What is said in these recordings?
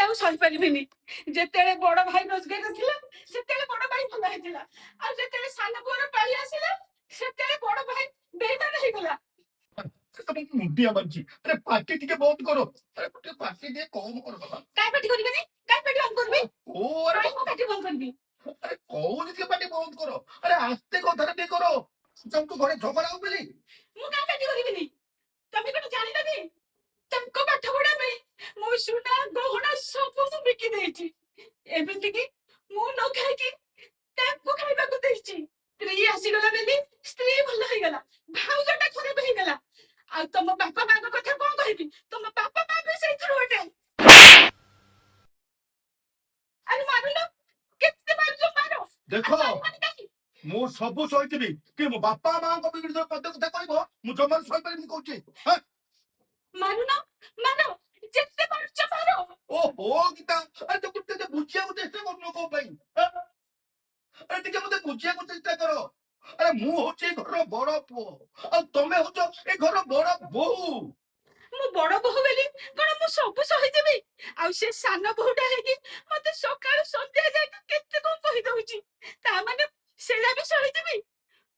ଆଉ ସହିପାରିବିନି। ଯେତେବେଳେ ବଡ ଭାଇ ରୋଜଗାର ଥିଲା ସେତେବେଳେ ବଡ ଭାଇ ଭଲ ହେଇଥିଲା, ଆଉ ଯେତେବେଳେ ସାନ ପୁଅର ପାଳି ଆସିଲା ସେତେବେଳେ ବଡ ଭାଇ ବେଇମାନ ହେଇଗଲା। ମୁଣ୍ଡିଆ ମାରୁଛି। ଆରେ ପାଟି ଟିକେ ବନ୍ଦ କର। ଆରେ ଟିକେ ପାଟି ଟିକେ କମ କର ବାବା। କାଇଁ ପାଟି କରିବେନି? କାଇଁ ପାଟି ବନ୍ଦ କରିବି? ଆରେ କାଇଁ ମୁଁ ପାଟି ବନ୍ଦ କରିବି? ଆରେ କହୁନି ଟିକେ ପାଟି ବନ୍ଦ କର। ଆରେ ଆସ୍ତେ କଥାଟା ଟିକେ କର। ତମକୁ ଘରେ ଝଗଡା ହଉ ବୋଲି ମୁଁ କାଇଁ ପାଟି କରିବିନି? ତମେ କଣ ଜାଣିଲନି? ତାଙ୍କ ପାଠ ପଢା ପାଇଁ ମୋ ସୁନା ଗହଣା ସବୁ ମୁଁ ବିକି ଦେଇଛି। ଏମିତିକି ମୁଁ ନ ଖାଇକି ତାଙ୍କୁ ଖାଇବାକୁ ଦେଇଛି। ସ୍ତ୍ରୀ ଆସିଗଲା ବୋଲି ସ୍ତ୍ରୀ ଭଲ ହେଇଗଲା, ଭାଉଜଟା ଖରାପ ହେଇଗଲା। ଆଉ ତମ ବାପା ମାଙ୍କ କଥା କଣ କହିବି? ତମ ବାପା ମା ବି ସେଇଥିରୁ ଗୋଟେ। ଆରେ ମାରୁନ, କେତେ ମାରୁଛ ମାର। ଦେଖ ମୁଁ ସବୁ ସହିଥିବି, କି ମୋ ବାପା ମାଙ୍କ ବିରୁଦ୍ଧରେ ପଦେ କଥା କହିବ ମୁଁ ଜମାରୁ ସହିପାରିବିନି କହୁଛି। ମାରୁନ, ମାର, ଯେତେ ମାରୁଛ ମାର। ଓହୋ ଗୀତା, ଆରେ ତୁ ଟିକେ ବୁଝିବାକୁ ଚେଷ୍ଟା କରୁନୁ କୋଉ ପାଇଁ? ଆରେ ଟିକେ ମତେ ବୁଝିବାକୁ ଚେଷ୍ଟା କର। ଆରେ ମୁଁ ହଉଛି ଏ ଘରର ବଡ ପୁଅ, ଆଉ ତମେ ହଉଛ ଏ ଘରର ବଡ ବୋହୂ। ମୁଁ ବଡ ବୋହୂ ବୋଲି କଣ ମୁଁ ସବୁ ସହିଯିବି? ଆଉ ସେ ସାନ ବୋହୂଟା ହେଇକି ମତେ ସକାଳୁ ସନ୍ଧ୍ୟା ଯାଏଁ କେତେ କଣ କହିଦଉଛି, ତା ମାନେ ସେଇଟା ବି ସହିଯିବି?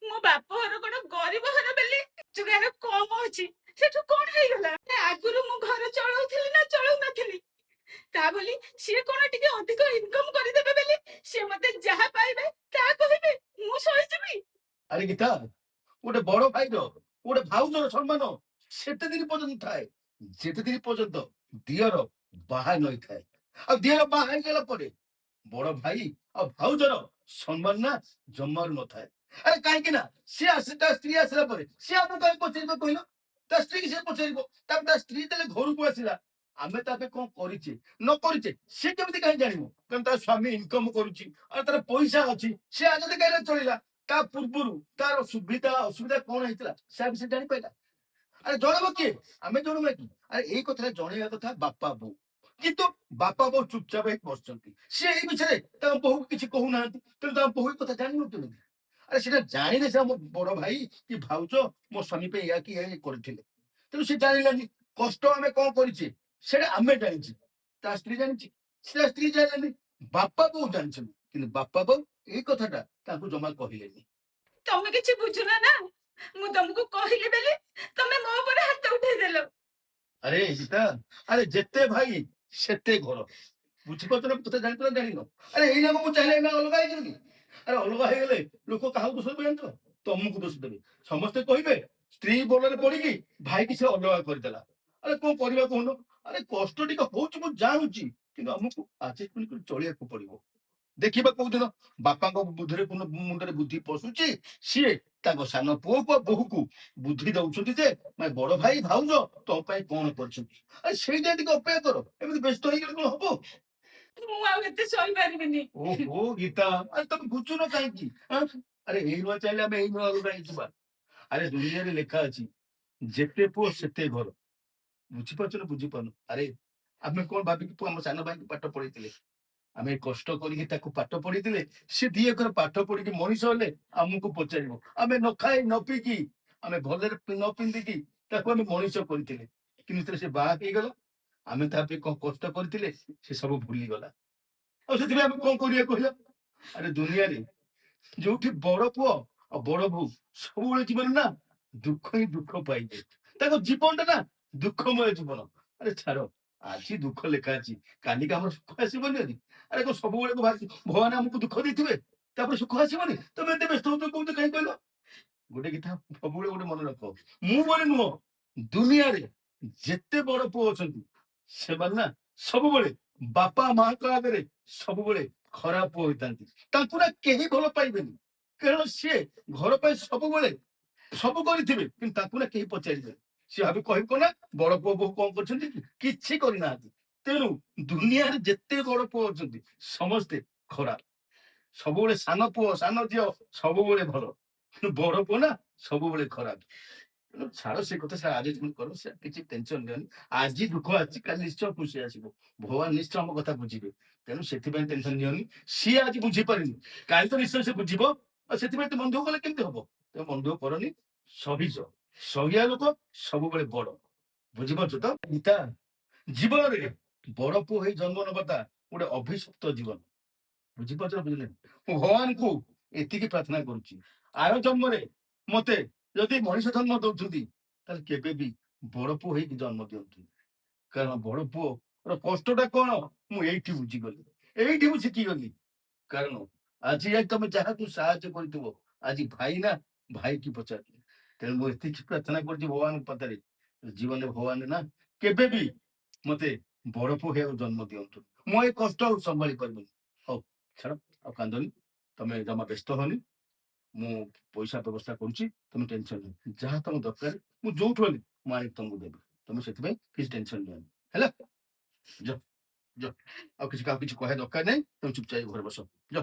ମୋ ବାପ ଘର କଣ ଗରିବ ଘର ବୋଲି ରୋଜଗାର କମ ଅଛି ସେଠୁ କଣ ହେଇଗଲା? ଆଗରୁ ମୁଁ ଘର ଚଳଉଥିଲି ନା ଚଳଉନଥିଲି? ତା ବୋଲି ସିଏ କଣ ଟିକେ ଅଧିକ ଇନକମ କରିଦେବେ ବୋଲି ସିଏ ମତେ ଯାହା ପାଇବେ ତାହା କହିବେ ମୁଁ ସହିଯିବି? ଆରେ ଗୀତା, ଗୋଟେ ବଡ ଭାଇର ଗୋଟେ ଭାଉଜର ସମ୍ମାନ ସେତେ ଦିନ ପର୍ଯ୍ୟନ୍ତ ଥାଏ ଯେତେ ଦିନ ପର୍ଯ୍ୟନ୍ତ ଦିଅର ବାହା ନଇଥାଏ। ଆଉ ଦିଅର ବାହା ହେଇଗଲା ପରେ ବଡ ଭାଇ ଆଉ ଭାଉଜର ସମ୍ମାନ ନା ଜମାରୁ ନଥାଏ। ଆରେ କାହିଁକି ନା ସିଏ ଆସି ତା ସ୍ତ୍ରୀ ଆସିଲା ପରେ ସିଏ ଆମକୁ କାହିଁ ପଚାରିବ କହିଲ? ତା ସ୍ତ୍ରୀ କି ସିଏ ପଚାରିବ। ତାପରେ ତା ସ୍ତ୍ରୀ ଯେତେବେଳେ ଘରକୁ ଆସିଲା ଆମେ ତା ପାଇଁ କଣ କରିଛେ ନ କରିଛେ ସେ କେମିତି କାହିଁ ଜାଣିବ? କାରଣ ତା ସ୍ୱାମୀ ଇନକମ କରୁଛି ଆଉ ତାର ପଇସା ଅଛି, ସେ ଆଗରେ କାହିଁରେ ଚଳିଲା। ତା ପୂର୍ବରୁ ତାର ସୁବିଧା ଅସୁବିଧା କଣ ହେଇଥିଲା ସେ ବି ସେ ଜାଣିପାରିଲା। ଆରେ ଜଣେଇବ କିଏ? ଆମେ ଜଣେଇବା କି? ଆରେ ଏଇ କଥାଟା ଜଣେଇବା କଥା ବାପା ବୋଉ। କିନ୍ତୁ ବାପା ବୋଉ ଚୁପଚାପ ହେଇ ବସିଛନ୍ତି। ସେ ଏଇ ବିଷୟରେ ତାଙ୍କ ବୋହୂକୁ କିଛି କହୁନାହାନ୍ତି। ତେଣୁ ତାଙ୍କ ବୋହୂ ଏ କଥା ଜାଣିନୁ କେମିତି? ଆରେ ସେଟା ଜାଣିଲେ ସେ ମୋ ବଡ ଭାଇ କି ଭାଉଜ ମୋ ସ୍ୱାମୀ ପାଇଁ ଏୟା କି ଏୟା କରିଥିଲେ। ତେଣୁ ସେ ଜାଣିଲାନି କଷ୍ଟ ଆମେ କଣ କରିଛେ ସେଟା ଆମେ ଜାଣିଛେ, ତା ସ୍ତ୍ରୀ ଜାଣିଛି। ସେଟା ସ୍ତ୍ରୀ ଜାଣିଲାନି, ବାପା ବୋଉ ଜାଣିଛନ୍ତି। କିନ୍ତୁ ବାପା ବୋଉ ଏଇ କଥାଟା ତାଙ୍କୁ ଜମା କହିଲେନି। ତମେ କିଛି ବୁଝୁନ ନା? ମୁଁ ତମକୁ କହିଲି ବୋଲି ତମେ ମୋ ଉପରେ ହାତ ଉଠେଇଦେଲ। ଆରେ ଗୀତା, ଆରେ ଯେତେ ଭାଇ ସେତେ ଘର। ବୁଝିପାରୁଛ ନା? କଥା ଜାଣିଛ ନା ଜାଣିନ? ଆରେ ଏଇନା ମୁଁ ଚାହିଁଲେ ଏଇନା ଅଲଗା ହେଇଯିବି। ଆରେ ଅଲଗା ହେଇଗଲେ ଲୋକ କାହାକୁ ଦୋଷ ଦେବେ ଜାଣିଛ? ତମକୁ ଦୋଷ ଦେବେ। ସମସ୍ତେ କହିବେ ସ୍ତ୍ରୀ ବଳରେ ପଡିକି ଭାଇକି ସେ ଅଲଗା କରିଦେଲା। ଆରେ କଣ କରିବା କହୁନ? ଆରେ କଷ୍ଟ ଟିକେ ହଉଛି ମୁଁ ଜାଣୁଛି, କିନ୍ତୁ ଆମକୁ ଆଡଜଷ୍ଟମେଣ୍ଟ କରି ଚଳିବାକୁ ପଡିବ। ଦେଖିବା କୋଉଦିନ ବାପାଙ୍କ ବୁଦ୍ଧିରେ ମୁଣ୍ଡରେ ବୁଦ୍ଧି ପଶୁଛି, ସିଏ ତାଙ୍କ ସାନ ପୁଅକୁ ଆଉ ବୋହୂକୁ ବୁଦ୍ଧି ଦଉଛନ୍ତି ଯେ ମାନେ ବଡ ଭାଇ ଭାଉଜ ତମ ପାଇଁ କଣ କରିଛନ୍ତି। ଆରେ ସେଇଟା ଟିକେ ଅପେକ୍ଷା କର। ଏମିତି ବ୍ୟସ୍ତ ହେଇଗଲେ କଣ ହବ? ମୁଁ ଆଉ ଏତେ ସହିପାରିବିନି। ଓହୋ ଗୀତା, ଆରେ ତମେ ବୁଝୁନ କାହିଁକି? ଆରେ ଏଇ ନୂଆ ଚାହିଁଲେ ଆମେ ଏଇ ନୂଆ କାହିଁ ଯିବା? ଆରେ ଦୁନିଆରେ ଲେଖା ଅଛି ଯେତେ ପୁଅ ସେତେ ଘର। ବୁଝିପାରୁଛ ନା ବୁଝିପାରୁନ? ଆରେ ଆମେ କଣ ଭାବିକି ପୁଅ ଆମ ସାନ ଭାଇକି ପାଠ ପଢେଇଥିଲେ? ଆମେ କଷ୍ଟ କରିକି ତାକୁ ପାଠ ପଢେଇଥିଲେ। ସେ ଦି ଏକର ପାଠ ପଢିକି ମଣିଷ ହେଲେ ଆମକୁ ପଚାରିବ। ଆମେ ନ ଖାଇ ନ ପିଇକି ଆମେ ଭଲରେ ନ ପିନ୍ଧିକି ତାକୁ ଆମେ ମଣିଷ କରିଥିଲେ। କିନ୍ତୁ ଯେତେବେଳେ ସେ ବାହା ହେଇଗଲା ଆମେ ତା ପାଇଁ କଣ କଷ୍ଟ କରିଥିଲେ ସେ ସବୁ ଭୁଲିଗଲା। ଆଉ ସେଥିପାଇଁ ଆମେ କଣ କରିବା କହିଲ? ଆରେ ଦୁନିଆରେ ଯୋଉଠି ବଡ ପୁଅ ଆଉ ବଡ ବୋହୂ ସବୁବେଳେ ଜୀବନ ନା ଦୁଃଖ ହିଁ ଦୁଃଖ ପାଇବେ। ତାଙ୍କ ଜୀବନଟା ନା ଦୁଃଖମୟ ଜୀବନ। ଆରେ ଛାଡ, ଆଜି ଦୁଃଖ ଲେଖା ଅଛି, କାଲିକି ଆମର ସୁଖ ଆସିବନି ଯଦି? ଆରେ କଣ ସବୁବେଳେ ଭଗବାନ ଆମକୁ ଦୁଃଖ ଦେଇଥିବେ ତାପରେ ସୁଖ ଆସିବନି? ତମେ ଏତେ ବ୍ୟସ୍ତ ହଉଛ କହୁଛ କାହିଁ କହିଲ? ଗୋଟେ କଥା ସବୁବେଳେ ଗୋଟେ ମନେ ରଖ, ମୁଁ ବୋଲି ନୁହଁ, ଦୁନିଆରେ ଯେତେ ବଡ ପୁଅ ଅଛନ୍ତି ସେମାନେ ନା ସବୁବେଳେ ବାପା ମାଙ୍କ ଆଗରେ ସବୁବେଳେ ଖରାପ ପୁଅ ହୋଇଥାନ୍ତି। ତାଙ୍କୁ ନା କେହି ଭଲ ପାଇବେନି, କାରଣ ସିଏ ଘର ପାଇଁ ସବୁବେଳେ ସବୁ କରିଥିବେ, କିନ୍ତୁ ତାଙ୍କୁ ନା କେହି ପଚାରିବେନି। ସିଏ ଭାବି କହିବ ନା ବଡ ପୁଅ ବୋହୂ କଣ କରିଛନ୍ତି କି? କିଛି କରିନାହାନ୍ତି। ତେଣୁ ଦୁନିଆରେ ଯେତେ ବଡ ପୁଅ ଅଛନ୍ତି ସମସ୍ତେ ଖରାପ। ସବୁବେଳେ ସାନ ପୁଅ ସାନ ଝିଅ ସବୁବେଳେ ଭଲ, କିନ୍ତୁ ବଡ ପୁଅ ନା ସବୁବେଳେ ଖରାପ। ତେଣୁ ଛାଡ ସେ କଥା, ସେ ଆରେଞ୍ଜମେଣ୍ଟ କର, ସେ କିଛି ଟେନସନ ନିଅନି। ଆଜି ଦୁଃଖ ଆସିଛି କାଲି ନିଶ୍ଚୟ ଖୁସି ଆସିବ। ଭଗବାନ ନିଶ୍ଚୟ ଆମ କଥା ବୁଝିବେ। ତେଣୁ ସେଥିପାଇଁ ଟେନସନ ନିଅନି। ସିଏ ଆଜି ବୁଝିପାରିନି, କାଲି ତ ନିଶ୍ଚୟ ସେ ବୁଝିବ। ଆଉ ସେଥିପାଇଁ ତ ମନ ଦୁଃଖ କଲେ କେମିତି ହବ? ତେଣୁ ମନ ଦୁଃଖ କରନି, ସହିଜ। ସହିବା ଲୋକ ସବୁବେଳେ ବଡ। ବୁଝିପାରୁଛ ତ? ଗୀତା, ଜୀବନରେ ବଡ ପୁଅ ହେଇ ଜନ୍ମ ନବାଟା ଗୋଟେ ଅଭିଶପ୍ତ ଜୀବନ। ବୁଝିପାରୁଛ ନା ବୁଝିଲେ? ମୁଁ ଭଗବାନଙ୍କୁ ଏତିକି ପ୍ରାର୍ଥନା କରୁଛି, ଆର ଜନ୍ମରେ ମତେ ଯଦି ମଣିଷ ଜନ୍ମ ଦଉଛନ୍ତି ତାହେଲେ କେବେ ବି ବଡ ପୁଅ ହେଇକି ଜନ୍ମ ଦିଅନ୍ତୁ। କାରଣ ବଡ ପୁଅର କଷ୍ଟଟା କଣ ମୁଁ ଏଇଠି ବୁଝିଗଲି, ଏଇଠି ମୁଁ ଶିଖିଗଲି। କାରଣ ଆଜି ଯାଇ ତମେ ଯାହାକୁ ସାହାଯ୍ୟ କରିଥିବ, ଆଜି ଭାଇ ନା ଭାଇ କି ପଚାରିଲେ। ତେଣୁ ମୁଁ ଏତିକି ପ୍ରାର୍ଥନା କରୁଛି ଭଗବାନଙ୍କ ପାଖରେ, ଜୀବନରେ ଭଗବାନ ନା କେବେ ବି ମତେ ବଡ ପୁଅ ହେବାକୁ ଜନ୍ମ ଦିଅନ୍ତୁ। ମୁଁ ଏ କଷ୍ଟ ଆଉ ସମ୍ଭାଳି ପାରିବିନି। ହଉ ଛାଡ, ଆଉ କାନ୍ଦନି, ତମେ ଜମା ବ୍ୟସ୍ତ ହନି। ମୁଁ ପଇସା ବ୍ୟବସ୍ଥା କରୁଛି, ତମେ ଟେନସନ ନିଅ। ଯାହା ତମ ଦରକାର ମୁଁ ଯୋଉଠୁ ହେଲେ ମୁଁ ଆଣିକି ତମକୁ ଦେବି। ତମେ ସେଥିପାଇଁ କିଛି ଟେନସନ ନିଅନି ହେଲା। ଯ ଯ ଆଉ କିଛି କାହାକୁ କିଛି କହିବା ଦରକାର ନାହିଁ, ତମେ ଚୁପଚାପ ଘରେ ବସ। ଯ।